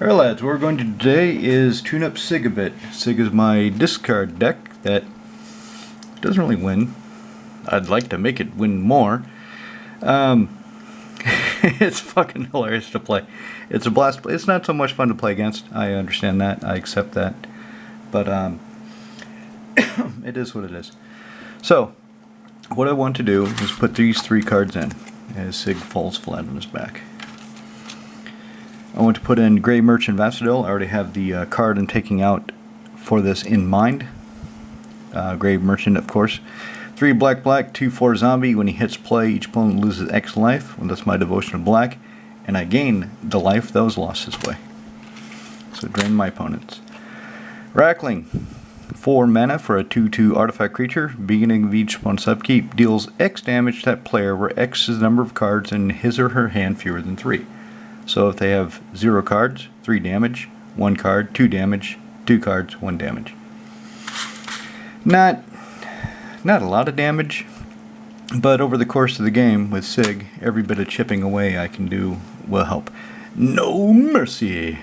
Alright lads, what we're going to do today is tune up Sygg a bit. Sygg is my discard deck that doesn't really win. I'd like to make it win more. It's fucking hilarious to play. It's a blast. It's not so much fun to play against. I understand that. I accept that. But it is what it is. So, what I want to do is put these three cards in as Sygg falls flat on his back. I want to put in Grey Merchant Vassadil. I already have the card I'm taking out for this in mind. Grey Merchant, of course. 3 black, 2/4 zombie. When he hits play, each opponent loses X life. Well, that's my devotion of black. And I gain the life that was lost this way. So drain my opponents. Rackling. 4 mana for a 2/2 artifact creature. Beginning of each opponent's upkeep. Deals X damage to that player where X is the number of cards in his or her hand fewer than 3. So if they have 0 cards, 3 damage, 1 card, 2 damage, 2 cards, 1 damage. Not a lot of damage, but over the course of the game with Sygg, every bit of chipping away I can do will help. No mercy!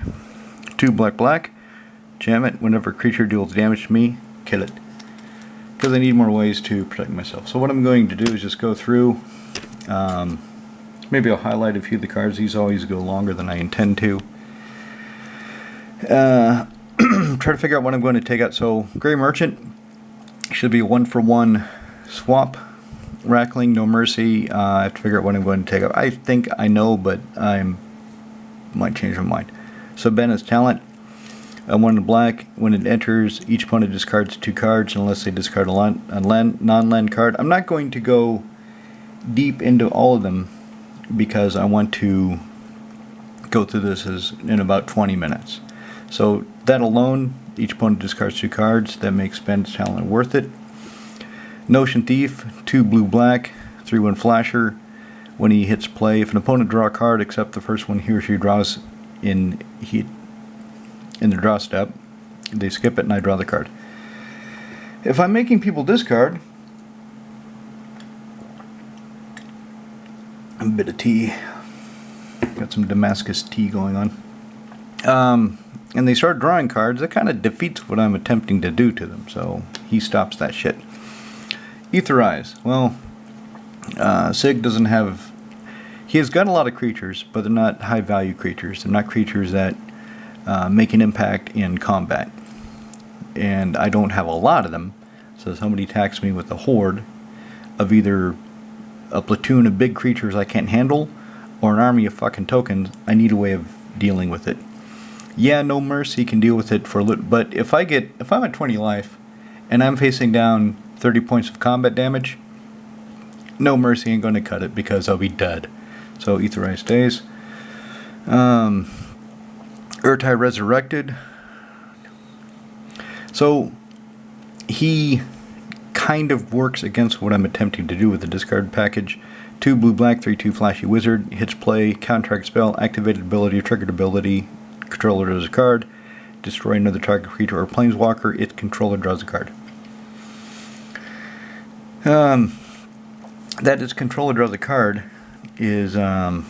2 black, jam it. Whenever a creature deals damage to me, kill it. Because I need more ways to protect myself. So what I'm going to do is just go through. Maybe I'll highlight a few of the cards. These always go longer than I intend to. Try to figure out what I'm going to take out. So, Grey Merchant should be a 1-for-1 swap. Rackling, No Mercy. I have to figure out what I'm going to take out. I think I know, but I might change my mind. So, Ben is Talent. 1 in black. When it enters, each opponent discards 2 cards unless they discard a non-land card. I'm not going to go deep into all of them, because I want to go through this in about 20 minutes. So that alone, each opponent discards 2 cards. That makes Ben's Talent worth it. Notion Thief, 2 black, 3/1 flasher. When he hits play, if an opponent draws a card except the first one he or she draws in the draw step, they skip it and I draw the card. If I'm making people discard, a bit of tea. Got some Damascus tea going on. And they start drawing cards, that kind of defeats what I'm attempting to do to them. So he stops that shit. Etherize. Well, Sygg doesn't have... He has got a lot of creatures, but they're not high value creatures. They're not creatures that make an impact in combat. And I don't have a lot of them. So somebody attacks me with a horde of either a platoon of big creatures I can't handle, or an army of fucking tokens, I need a way of dealing with it. Yeah, No Mercy can deal with it for a little, but if I'm at 20 life, and I'm facing down 30 points of combat damage, No Mercy ain't gonna cut it, because I'll be dead. So Etherize stays. Urtai Resurrected. So, he kind of works against what I'm attempting to do with the discard package. 2 black, 3/2 flashy wizard. Hits play, contract spell, activated ability, triggered ability. Controller draws a card. Destroy another target creature or planeswalker. Its controller draws a card. That its controller draws a card is I'm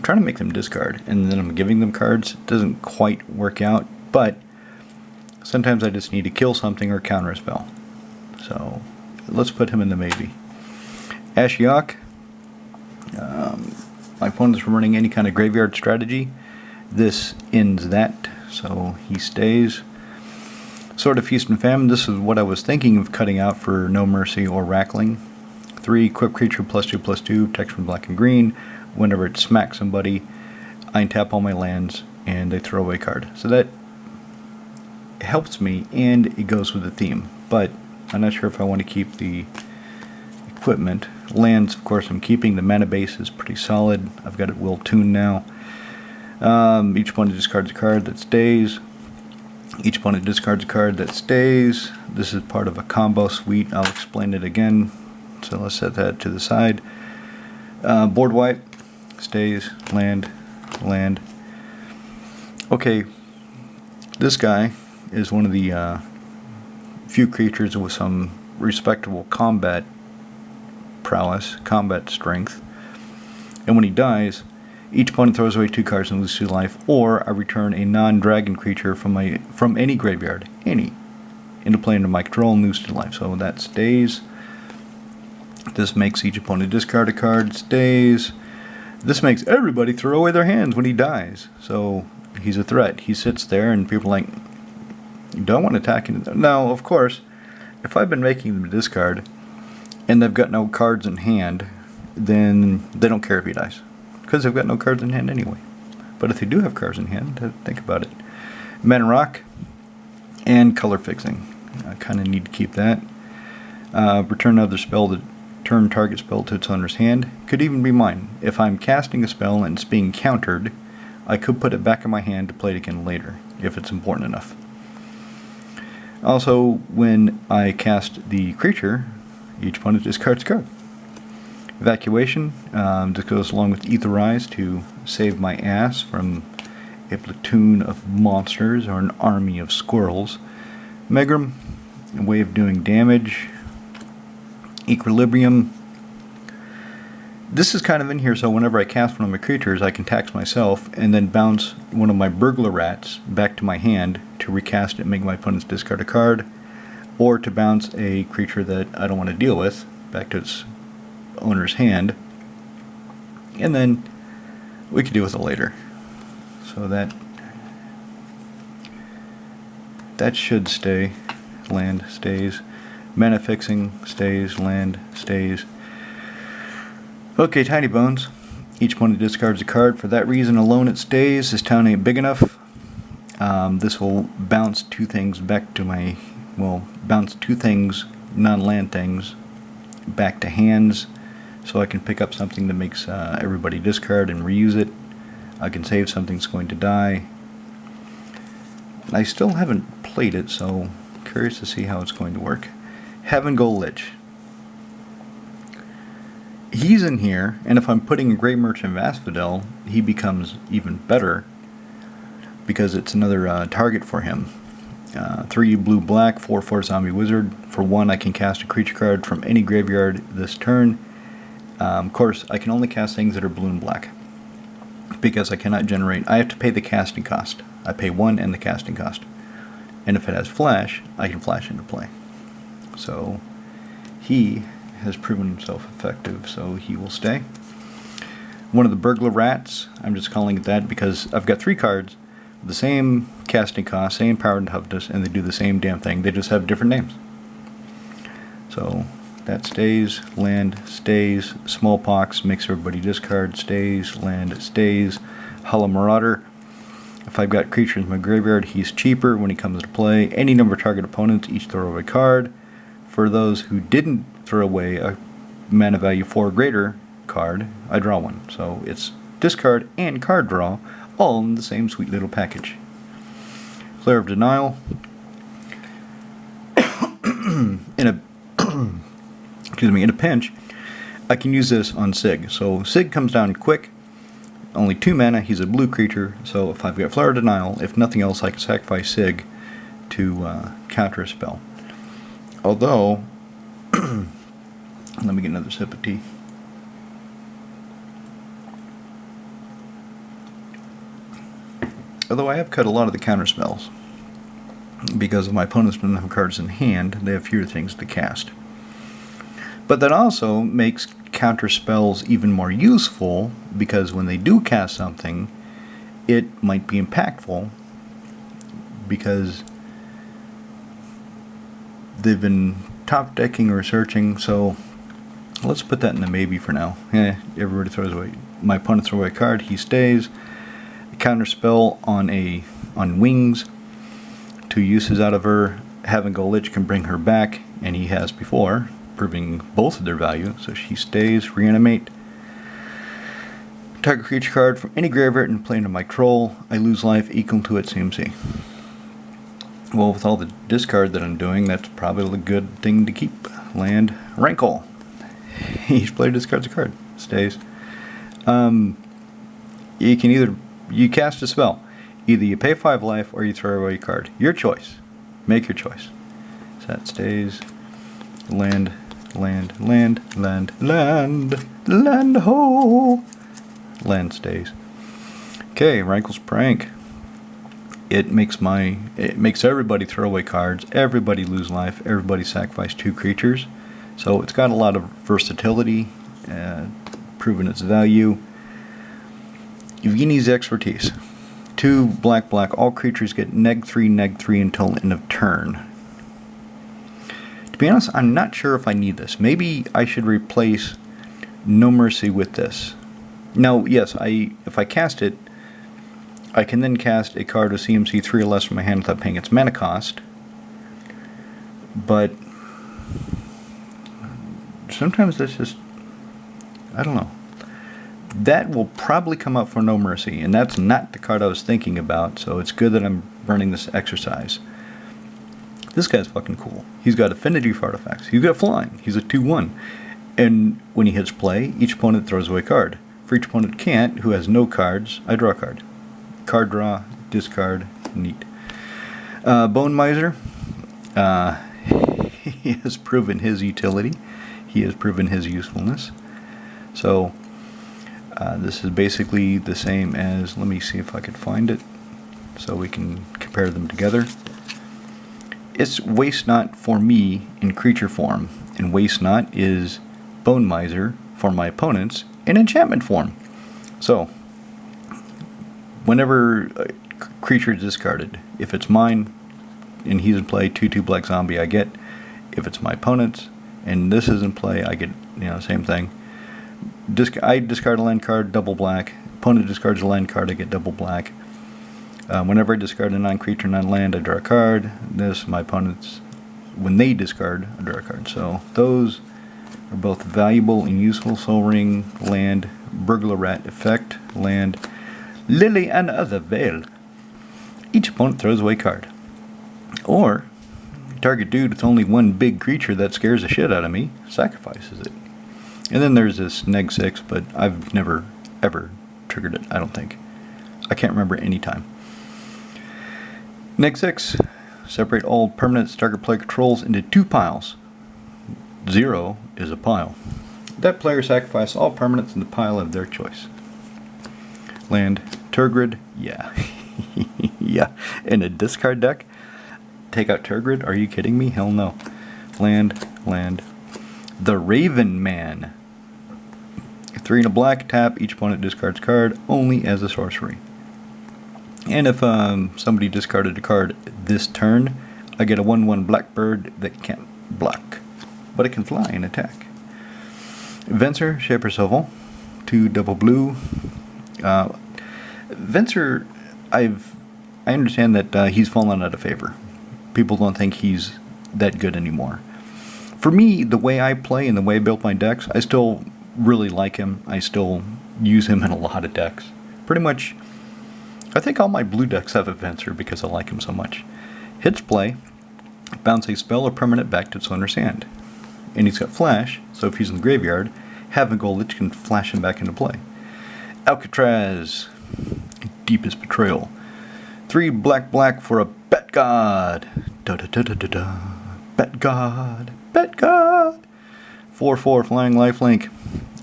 trying to make them discard, and then I'm giving them cards. It doesn't quite work out, but sometimes I just need to kill something or counter a spell. So let's put him in the maybe. Ashiok. My opponent's running any kind of graveyard strategy. This ends that, so he stays. Sword of Feast and Famine. This is what I was thinking of cutting out for No Mercy or Rackling. 3 equip creature +2/+2, text from black and green. Whenever it smacks somebody, I untap all my lands and they throw away a card. So that helps me, and it goes with the theme, but I'm not sure if I want to keep the equipment. Lands, of course, I'm keeping. The mana base is pretty solid. I've got it well tuned now. Each opponent discards a card that stays. Each opponent discards a card that stays. This is part of a combo suite. I'll explain it again, so let's set that to the side. Board wipe, stays, land. Okay, this guy is one of the few creatures with some respectable combat prowess, combat strength, and when he dies, Each opponent throws away 2 cards and loses 2 life, or I return a non-dragon creature from any graveyard, into play under my control and lose 2 life. So that stays. This makes each opponent discard a card, stays. This makes everybody throw away their hands when he dies. So he's a threat. He sits there and people are like, you don't want to attack him. Now, of course, if I've been making them discard and they've got no cards in hand, then they don't care if he dies, because they've got no cards in hand anyway. But if they do have cards in hand, think about it. Mana Rock and color fixing. I kind of need to keep that. Return another spell that turn target spell to its owner's hand. Could even be mine. If I'm casting a spell and it's being countered, I could put it back in my hand to play it again later, if it's important enough. Also, when I cast the creature, each opponent discards a card. Evacuation, this goes along with Etherize to save my ass from a platoon of monsters or an army of squirrels. Megrim, a way of doing damage. Equilibrium. This is kind of in here, so whenever I cast one of my creatures, I can tax myself and then bounce one of my burglar rats back to my hand to recast it and make my opponents discard a card, or to bounce a creature that I don't want to deal with back to its owner's hand, and then we can deal with it later. So that should stay. Land stays. Mana fixing stays. Land stays. Okay, Tiny Bones. Each opponent discards a card. For that reason alone it stays. This town ain't big enough. This will bounce 2 things back to my... well, bounce 2 things, non-land things, back to hands, so I can pick up something that makes everybody discard and reuse it. I can save something that's going to die. I still haven't played it, so curious to see how it's going to work. Heaven Go Lich. He's in here, and if I'm putting a Great Merchant of Asphodel, he becomes even better, because it's another target for him. 3 blue black, 4/4 zombie wizard. For 1 I can cast a creature card from any graveyard this turn. Of course I can only cast things that are blue and black, because I cannot generate. I have to pay the casting cost. I pay 1 and the casting cost. And if it has flash, I can flash into play. So he has proven himself effective, so he will stay. One of the burglar rats, I'm just calling it that because I've got 3 cards, the same casting cost, same power and toughness, and they do the same damn thing. They just have different names. So that stays. Land stays. Smallpox makes everybody discard. Stays. Land stays. Hollow Marauder. If I've got creatures in my graveyard, he's cheaper when he comes to play. Any number of target opponents, each throw away a card. For those who didn't throw away a mana value 4 or greater card, I draw 1. So it's discard and card draw, all in the same sweet little package. Flare of Denial. in a pinch, I can use this on Sygg. So Sygg comes down quick, only 2 mana, he's a blue creature, so if I've got Flare of Denial, if nothing else, I can sacrifice Sygg to counter a spell. Although, let me get another sip of tea. Although I have cut a lot of the counter spells, because my opponents don't have cards in hand, they have fewer things to cast. But that also makes counter spells even more useful, because when they do cast something, it might be impactful, because they've been top decking or searching. So let's put that in a maybe for now. Everybody throws away. My opponent throws away a card, he stays. A counter spell on wings. 2 uses out of her. Heaven Go Lich can bring her back, and he has before, proving both of their value. So she stays. Reanimate. Target creature card from any graveyard and play into my control. I lose life equal to its CMC. Well, with all the discard that I'm doing, that's probably a good thing to keep. Land. Rankle. Each player discards a card. Stays. You cast a spell. Either you pay 5 life or you throw away a card. Your choice. Make your choice. So that stays. Land, land, land, land, land, land, ho! Land stays. Okay, Rankle's Prank. It makes everybody throw away cards, everybody lose life, everybody sacrifice 2 creatures. So it's got a lot of versatility, proven its value. Evgeny's Expertise. 2 black, all creatures get -3/-3 until end of turn. To be honest, I'm not sure if I need this. Maybe I should replace No Mercy with this. Now, yes, if I cast it, I can then cast a card with CMC 3 or less from my hand without paying its mana cost. But sometimes that's just, I don't know. That will probably come up for No Mercy, and that's not the card I was thinking about, so it's good that I'm running this exercise. This guy's fucking cool. He's got affinity for artifacts. He's got flying. He's a 2/1. And when he hits play, each opponent throws away a card. For each opponent can't, who has no cards, I draw a card. Card draw, discard, neat. Bone Miser. He has proven his utility. He has proven his usefulness. So, this is basically the same as, let me see if I could find it so we can compare them together. It's Waste Not for me in creature form, and Waste Not is Bone Miser for my opponents in enchantment form. So, whenever a creature is discarded, if it's mine and he's in play, 2/2 black zombie, I get. If it's my opponent's and this is in play, I get, same thing. I discard a land card, double black. Opponent discards a land card, I get double black. Whenever I discard a non-creature, non-land, I draw a card. This, my opponents, when they discard, I draw a card. So those are both valuable and useful. Soul Ring, land, Burglar Rat effect, land, Lily and Other Veil. Each opponent throws away a card. Or, target dude with only 1 big creature that scares the shit out of me, sacrifices it. And then there's this -6, but I've never, ever triggered it, I don't think. I can't remember any time. -6, separate all permanents target player controls into 2 piles. 0 is a pile. That player sacrifices all permanents in the pile of their choice. Land, Turgid, yeah. Yeah, in a discard deck? Take out Turgid? Are you kidding me? Hell no. Land. The Raven Man. 3 and a black, tap, each opponent discards card only as a sorcery. And if somebody discarded a card this turn, I get a 1/1 blackbird that can't block, but it can fly and attack. Venser, Shaper Sovel, 2 double blue. Venser, I understand that he's fallen out of favor. People don't think he's that good anymore. For me, the way I play and the way I built my decks, I still really like him. I still use him in a lot of decks. Pretty much, I think all my blue decks have a Venser because I like him so much. Hits play, bounce a spell or permanent back to its owner's hand. And he's got flash, so if he's in the graveyard, have a goal that can flash him back into play. Alcatraz, Deepest Betrayal. 3 black for a Bet God. Da-da-da-da-da-da. Bet God. 4/4 flying lifelink.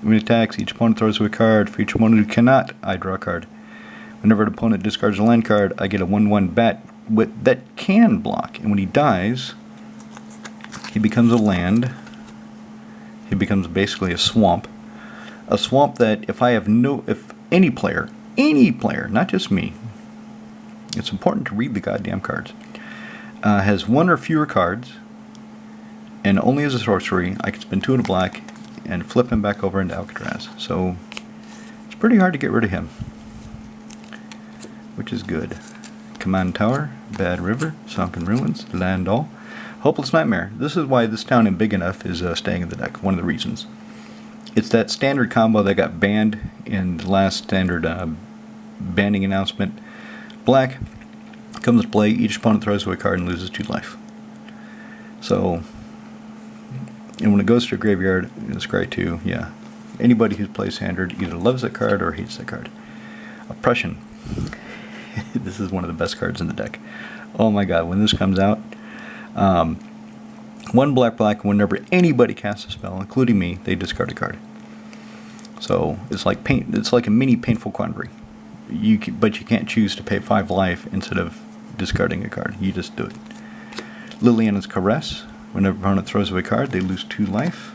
When it attacks, each opponent throws away a card. For each opponent who cannot, I draw a card. Whenever an opponent discards a land card, I get a 1/1 bat that can block. And when he dies, he becomes a land. He becomes basically a swamp. A swamp that if any player, not just me, it's important to read the goddamn cards, has 1 or fewer cards, and only as a sorcery, I can spend 2 in a black and flip him back over into Alcatraz. So it's pretty hard to get rid of him, which is good. Command Tower, Bad River, Sunken Ruins, Land All, Hopeless Nightmare. This is why this town in Big Enough is staying in the deck, one of the reasons. It's that standard combo that got banned in the last standard banning announcement. Black comes to play, each opponent throws away a card and loses 2 life. So, and when it goes to a graveyard, it's great too, yeah. Anybody who plays standard either loves that card or hates that card. Oppression. This is one of the best cards in the deck. Oh my god, when this comes out, 1 black, whenever anybody casts a spell, including me, they discard a card. So it's like a mini Painful Quandary. but you can't choose to pay 5 life instead of discarding a card. You just do it. Liliana's Caress. Whenever opponent throws away a card, they lose 2 life.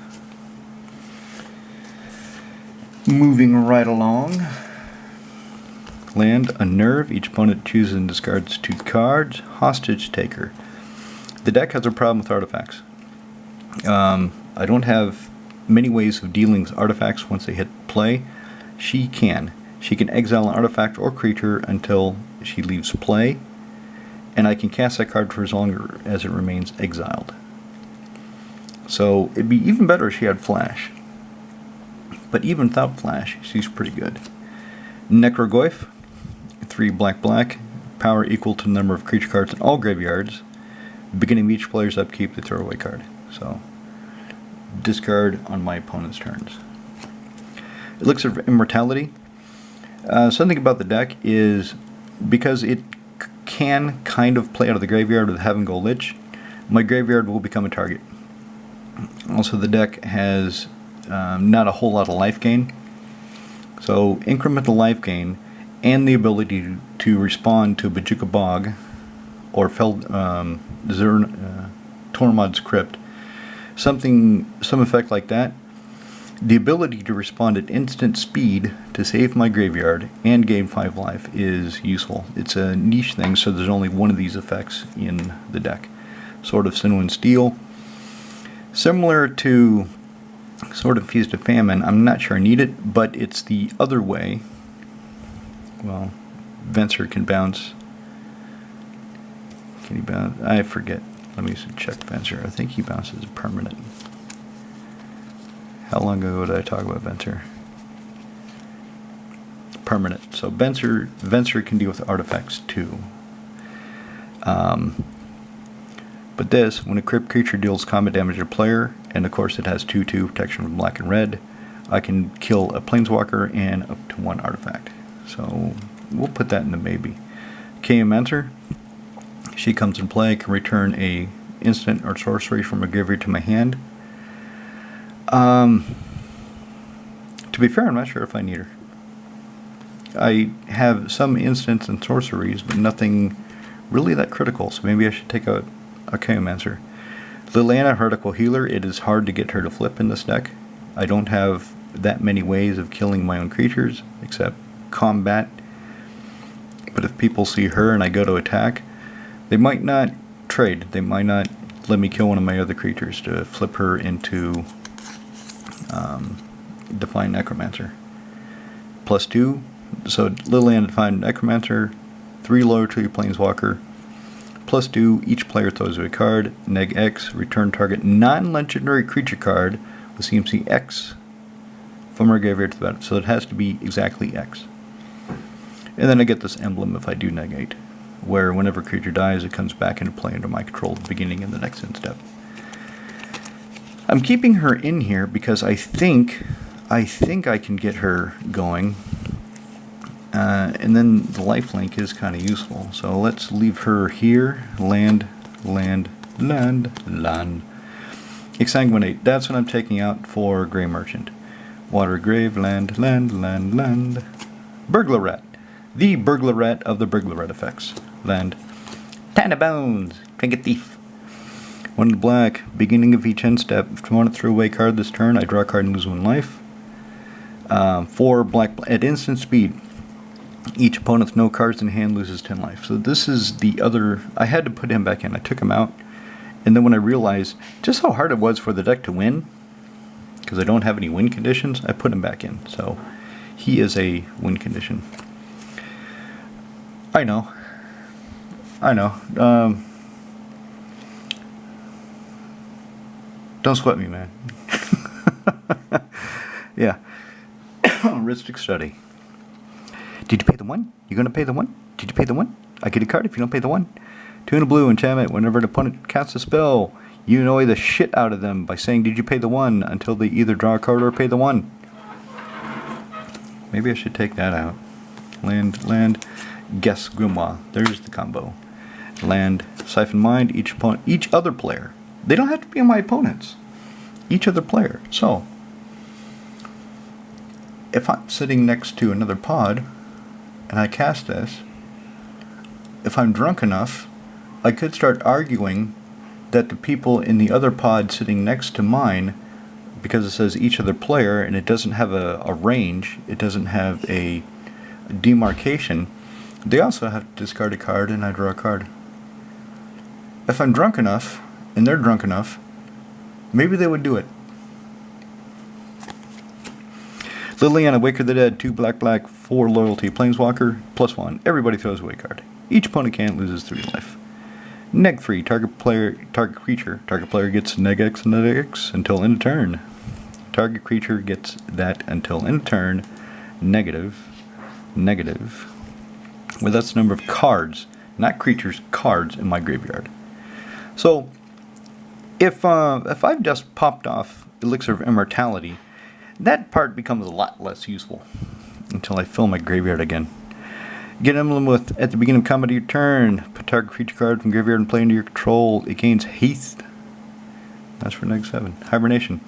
Moving right along. Land, Unnerve. Each opponent chooses and discards 2 cards. Hostage Taker. The deck has a problem with artifacts. I don't have many ways of dealing with artifacts once they hit play. She can. She can exile an artifact or creature until she leaves play, and I can cast that card for as long as it remains exiled. So it'd be even better if she had Flash. But even without Flash, she's pretty good. Necrogoyf, 3 black, power equal to the number of creature cards in all graveyards. Beginning of each player's upkeep, they throw away card. So, discard on my opponent's turns. Elixir of Immortality. Something about the deck is, because it can kind of play out of the graveyard with Heaven Go Lich, my graveyard will become a target. Also, the deck has not a whole lot of life gain. So, incremental life gain and the ability to respond to Bojuka Bog or Tormod's Crypt, some effect like that. The ability to respond at instant speed to save my graveyard and gain 5 life is useful. It's a niche thing, so there's only one of these effects in the deck. Sword of Sinew Steel. Similar to Sword of Feast of Famine, I'm not sure I need it, but it's the other way. Well, Venser can bounce. Can he bounce? I forget. Let me check Venser. I think he bounces permanent. How long ago did I talk about Venser? Permanent. So Venser can deal with artifacts too. But this, when a crypt creature deals combat damage to a player, and of course it has 2/2 protection from black and red, I can kill a planeswalker and up to 1 artifact. So we'll put that in the maybe. Chaomancer. She comes in play. I can return a instant or sorcery from a graveyard to my hand. To be fair, I'm not sure if I need her. I have some instants and sorceries, but nothing really that critical, so maybe I should take out a Chaomancer. Liliana, Heretical Healer. It is hard to get her to flip in this deck. I don't have that many ways of killing my own creatures, except combat. But if people see her and I go to attack, they might not trade. They might not let me kill one of my other creatures to flip her into Defiant Necromancer. +2. So Liliana, Defiant Necromancer, 3 loyalty Planeswalker. +2, each player throws away a card. Neg X, return target non-legendary creature card with CMC X from our graveyard to the battlefield. So it has to be exactly X. And then I get this emblem if I do negate, where whenever a creature dies, it comes back into play under my control at the beginning and the next end step. I'm keeping her in here because I think I can get her going. And then the lifelink is kind of useful. So let's leave her here. Land. Exsanguinate. That's what I'm taking out for Grey Merchant. Water Grave, land. Burglar Rat. The Burglar Rat of the Burglar Rat effects. Land. Tana Bones. Trinket Thief. 1 black. Beginning of each end step. If I want to throw away a card this turn, I draw a card and lose 1 life. 4 black. At instant speed, each opponent with no cards in hand loses 10 life. So this is the other. I had to put him back in. I took him out. And then when I realized just how hard it was for the deck to win, because I don't have any win conditions, I put him back in. So he is a win condition. I know. Don't sweat me, man. Yeah. Ristic Study. Did you pay the 1? You're going to pay the 1? Did you pay the 1? I get a card if you don't pay the 1. 2 in a blue enchantment. Whenever an opponent casts a spell, you annoy the shit out of them by saying, "Did you pay the 1?" until they either draw a card or pay the 1. Maybe I should take that out. Land. Guess Grimoire. There's the combo. Land. Siphon Mind. Each other player. They don't have to be my opponents. Each other player. So, if I'm sitting next to another pod, and I cast this, if I'm drunk enough, I could start arguing that the people in the other pod sitting next to mine, because it says each other player and it doesn't have a range, it doesn't have a demarcation, they also have to discard a card and I draw a card. If I'm drunk enough and they're drunk enough, maybe they would do it. Liliana, Wake of the Dead, 2 black, 4 loyalty, Planeswalker, +1. Everybody throws away a card. Each opponent can't loses 3 life. Neg free, target creature. Target player gets neg X and neg X until end of turn. Target creature gets that until end of turn. Negative. Well, that's the number of cards, not creatures, cards in my graveyard. So, if I've just popped off Elixir of Immortality, that part becomes a lot less useful until I fill my graveyard again. Get an emblem with, at the beginning of combat of your turn, put target creature card from graveyard and play into your control. It gains haste. That's for next 7. Hibernation.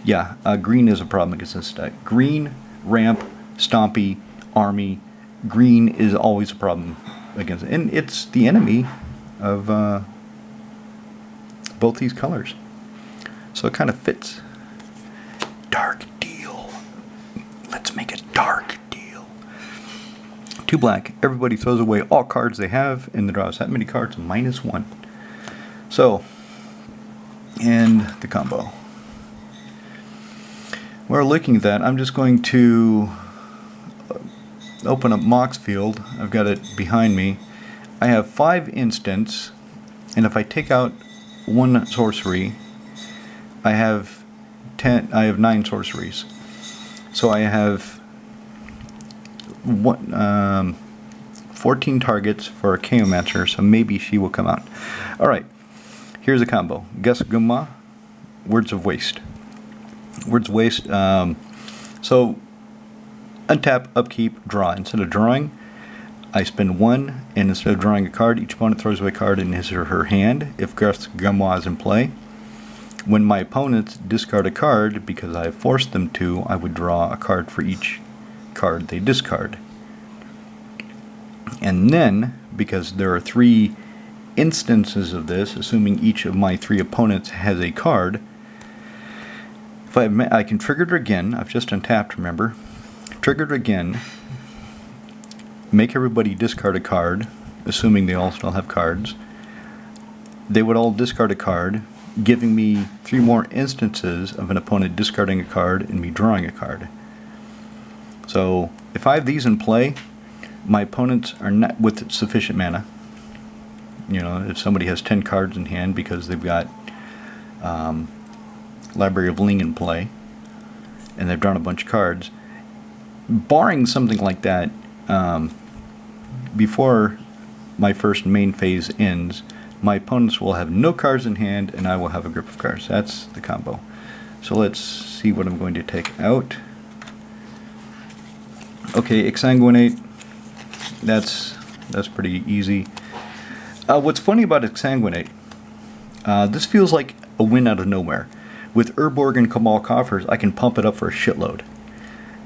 Yeah, green is a problem against this deck. Green, ramp, stompy, army. Green is always a problem against it. And it's the enemy of both these colors. So it kind of fits. Dark deal. Let's make a dark deal. 2 black. Everybody throws away all cards they have in the draws. That many cards, -1. So, and the combo. While looking at that, I'm just going to open up Mox Field. I've got it behind me. I have 5 instants, and if I take out 1 sorcery, I have 9 sorceries. So I have 14 targets for a Chaomancer, so maybe she will come out. Alright, here's a combo. Gus Gumma, Words of Waste. Words of Waste, so untap, upkeep, draw. Instead of drawing, I spend 1, and instead of drawing a card, each opponent throws away a card in his or her hand if Gus Gumma is in play. When my opponents discard a card, because I have forced them to, I would draw a card for each card they discard. And then, because there are 3 instances of this, assuming each of my 3 opponents has a card, if I can trigger it again. I've just untapped, remember. Trigger it again. Make everybody discard a card, assuming they all still have cards. They would all discard a card, giving me 3 more instances of an opponent discarding a card and me drawing a card. So if I have these in play, my opponents are not with sufficient mana. You know, if somebody has 10 cards in hand because they've got Library of Ling in play and they've drawn a bunch of cards, barring something like that, before my first main phase ends, my opponents will have no cards in hand and I will have a grip of cards. That's the combo. So let's see what I'm going to take out. Okay, Exsanguinate. That's pretty easy. What's funny about Exsanguinate, this feels like a win out of nowhere. With Urborg and Cabal Coffers, I can pump it up for a shitload.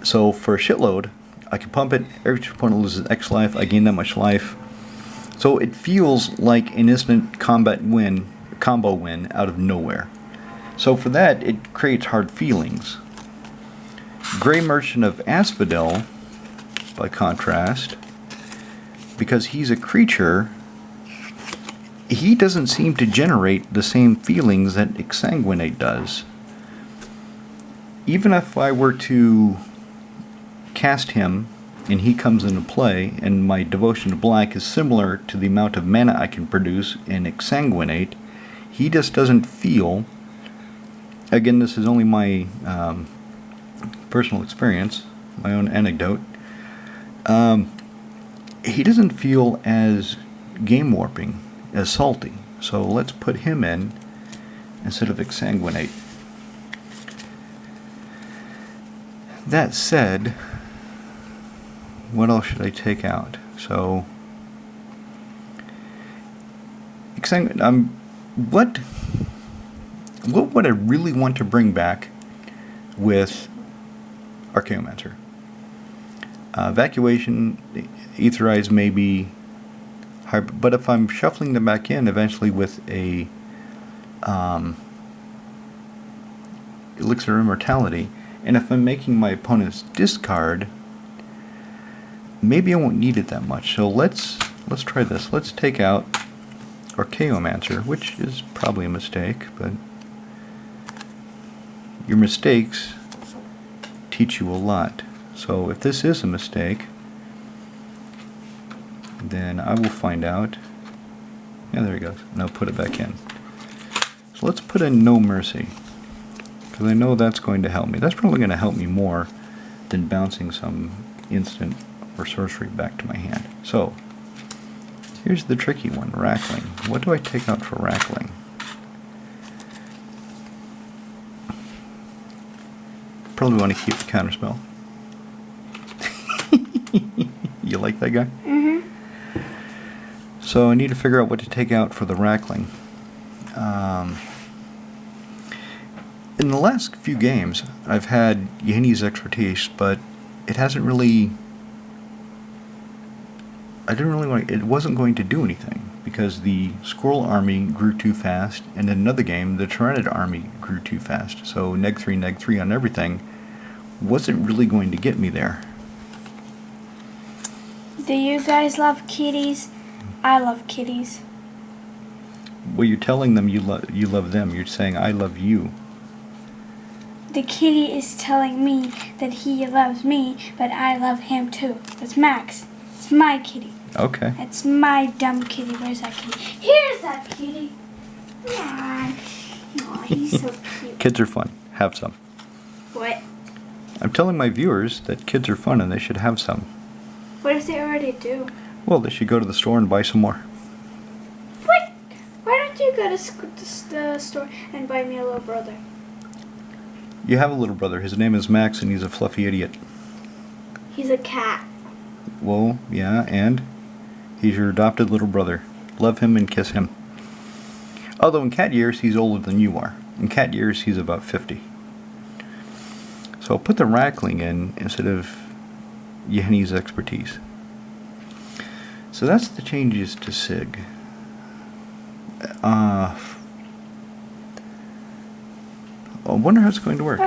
So for a shitload, I can pump it. Every opponent loses X life. I gain that much life. So it feels like an instant combat win, combo win out of nowhere. So for that, it creates hard feelings. Grey Merchant of Asphodel, by contrast, because he's a creature, he doesn't seem to generate the same feelings that Exsanguinate does. Even if I were to cast him and he comes into play and my Devotion to Black is similar to the amount of mana I can produce in Exsanguinate, he just doesn't feel, again this is only my personal experience, my own anecdote, he doesn't feel as game warping, as salty. So let's put him in instead of Exsanguinate. That said, what else should I take out? So what would I really want to bring back with Archaeomancer? Evacuation, Etherize may be hard, but if I'm shuffling them back in eventually with a Elixir of Immortality, and if I'm making my opponent's discard, maybe I won't need it that much. So let's try this. Let's take out Archaeomancer, which is probably a mistake, but your mistakes teach you a lot. So if this is a mistake, then I will find out. Yeah, there he goes. And I'll put it back in. So let's put in No Mercy, because I know that's going to help me. That's probably going to help me more than bouncing some instant or sorcery back to my hand. So here's the tricky one, Rackling. What do I take out for Rackling? Probably want to keep the counterspell. You like that guy? Mm-hmm. So I need to figure out what to take out for the Rackling. In the last few games, I've had Yeheni's Expertise, but it hasn't really... I didn't really want to... It wasn't going to do anything, because the Squirrel army grew too fast, and in another game, the Tyranid army grew too fast. So neg 3 on everything wasn't really going to get me there. Do you guys love kitties? I love kitties. Well, you're telling them you love them. You're saying, I love you. The kitty is telling me that he loves me, but I love him too. That's Max. It's my kitty. Okay. It's my dumb kitty. Where's that kitty? Here's that kitty. Aw, he's so cute. Kids are fun. Have some. What? I'm telling my viewers that kids are fun and they should have some. What if they already do? Well, they should go to the store and buy some more. What? Why don't you go to the store and buy me a little brother? You have a little brother. His name is Max and he's a fluffy idiot. He's a cat. Well, yeah, and he's your adopted little brother. Love him and kiss him. Although in cat years, he's older than you are. In cat years, he's about 50. So I'll put the Rackling in instead of Yeheni's Expertise. So that's the changes to Sygg. I wonder how it's going to work.